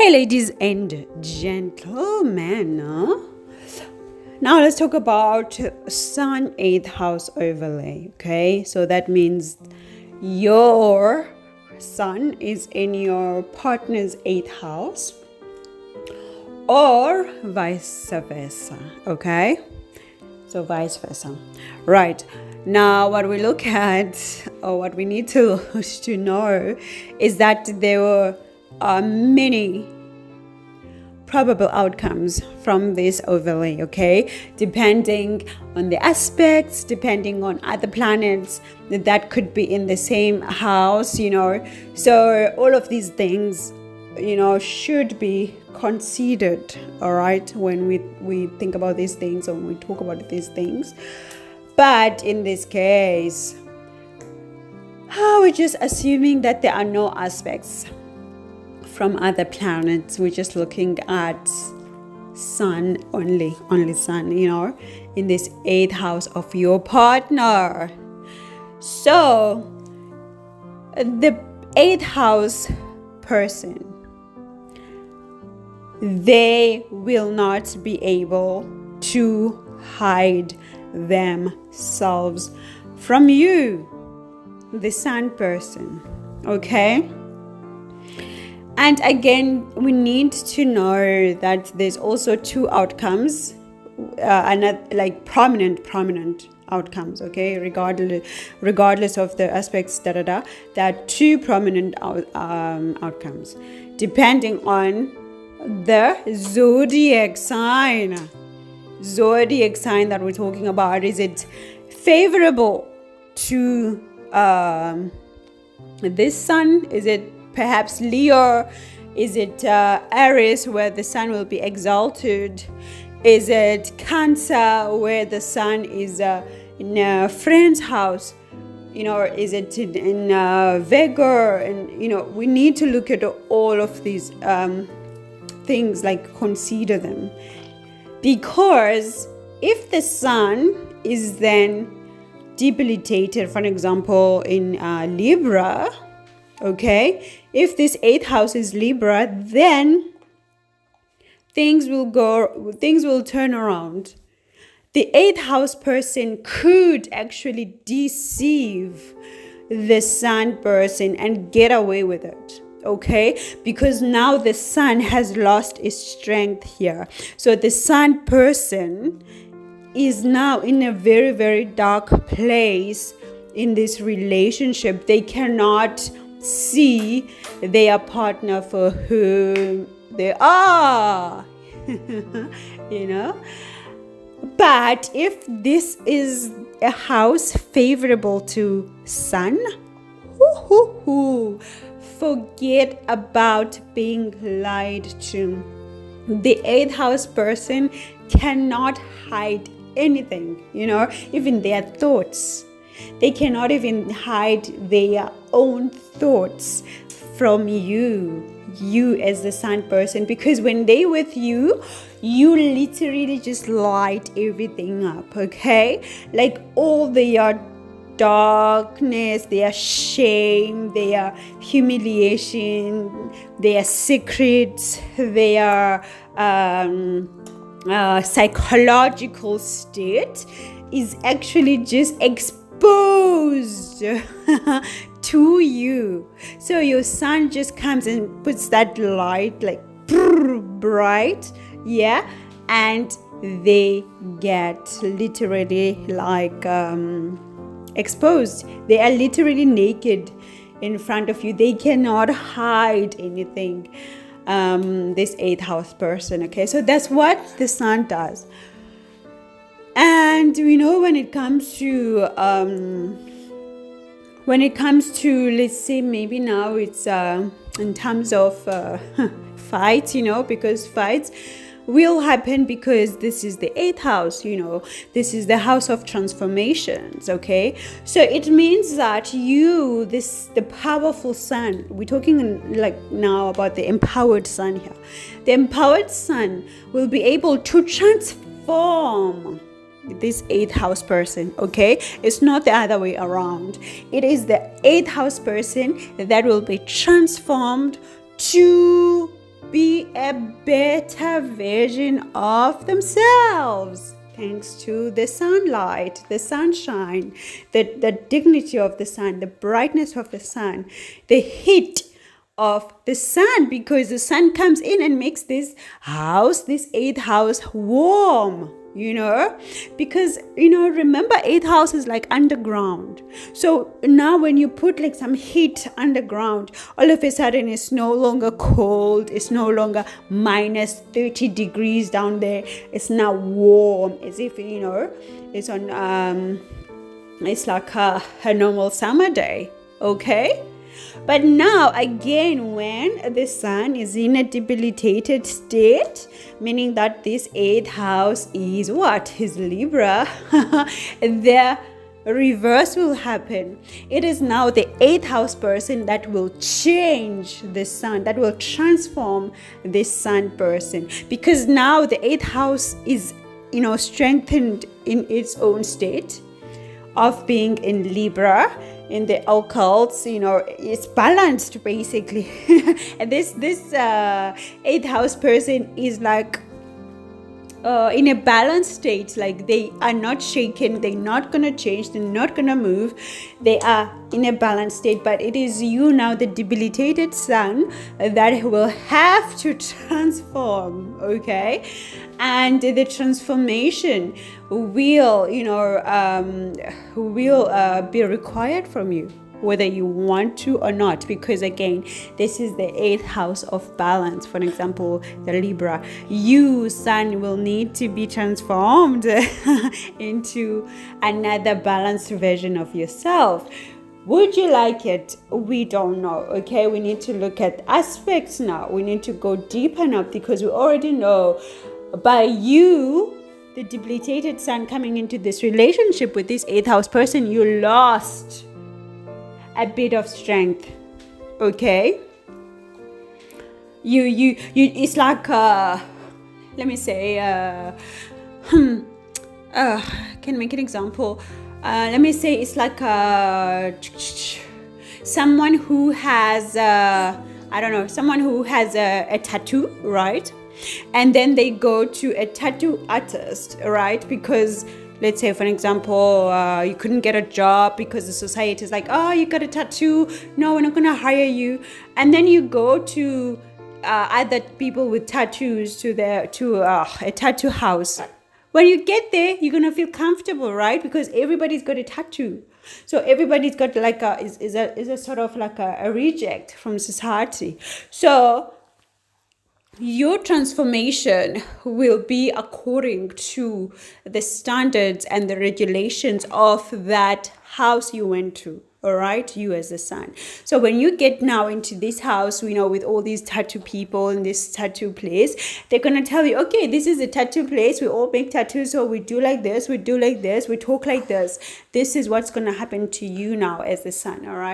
Hey ladies and gentlemen, now let's talk about Sun 8th house overlay. Okay, so that means your Sun is in your partner's 8th house or vice versa. Okay, so vice versa. Right, now what we look at, or what we need to know, is that there are many probable outcomes from this overlay, okay, depending on the aspects, depending on other planets that could be in the same house, so all of these things should be considered, all right, when we think about these things or when we talk about these things. But in this case, we're just assuming that there are no aspects from other planets. We're just looking at Sun only Sun, in this 8th house of your partner. So the 8th house person, they will not be able to hide themselves from you, the Sun person, okay? And again, we need to know that there's also two outcomes, like prominent outcomes, okay? Regardless of the aspects, there are two prominent outcomes, depending on the zodiac sign that we're talking about. Is it favorable to this Sun? Is it perhaps Leo? Is it Aries, where the Sun will be exalted? Is it Cancer, where the Sun is in a friend's house? Is it in Virgo? And we need to look at all of these things, like consider them, because if the Sun is then debilitated, for example, in Libra, okay, if this 8th house is Libra, then things will turn around. The 8th house person could actually deceive the Sun person and get away with it, okay, because now the Sun has lost its strength here. So the Sun person is now in a very, very dark place in this relationship. They cannot see their partner for whom they are. But if this is a house favorable to Sun, forget about being lied to. The 8th house person cannot hide anything, even their thoughts. They cannot even hide their own thoughts from you as the Sun person, because when they with you literally just light everything up, okay? Like all their darkness, their shame, their humiliation, their secrets, their psychological state is actually just exposed to you. So your Sun just comes and puts that light like bright, yeah, and they get literally like exposed. They are literally naked in front of you. They cannot hide anything, this 8th house person, okay? So that's what the Sun does. And when it comes to let's say maybe now it's in terms of fights, because fights will happen because this is the 8th house, this is the house of transformations, okay? So it means that the powerful Sun, we're talking like now about the empowered Sun here. The empowered Sun will be able to transform this 8th house person, okay? It's not the other way around. It is the 8th house person that will be transformed to be a better version of themselves. Thanks to the sunlight, the sunshine, the dignity of the sun, the brightness of the sun, the heat of the sun, because the sun comes in and makes this house, this 8th house, warm, because remember, 8th house is like underground. So now when you put like some heat underground, all of a sudden it's no longer cold, it's no longer minus 30 degrees down there, it's now warm, as if it's on it's like a normal summer day. Okay. But now again, when the sun is in a debilitated state, meaning that this 8th house is what? Is Libra, the reverse will happen. It is now the 8th house person that will change the sun, that will transform this sun person, because now the 8th house is strengthened in its own state of being in Libra. In the occults, it's balanced basically. And this 8th house person is like in a balanced state, like they are not shaken, they're not gonna change, they're not gonna move, they are in a balanced state. But it is you now, the debilitated sun, that will have to transform. Okay. And the transformation will be required from you, whether you want to or not, because again, this is the 8th house of balance. For example, the Libra, you sun will need to be transformed into another balanced version of yourself. Would you like it? We don't know. Okay, we need to look at aspects now. We need to go deeper now, because we already know by you, the debilitated sun, coming into this relationship with this 8th house person, you lost a bit of strength. Okay, you it's like let me say can make an example. Let me say it's like someone who has someone who has a tattoo, right? And then they go to a tattoo artist, right? Because let's say, for example, you couldn't get a job because the society is like, oh, you got a tattoo, no, we're not gonna hire you. And then you go to other people with tattoos to a tattoo house. When you get there, you're gonna feel comfortable, right? Because everybody's got a tattoo. So everybody's got like is a sort of like a reject from society. So your transformation will be according to the standards and the regulations of that house you went to. All right, you as a sun. So when you get now into this house, with all these tattoo people in this tattoo place, they're going to tell you, okay, this is a tattoo place. We all make tattoos. So we do like this, we do like this, we talk like this. This is what's going to happen to you now as a sun. All right.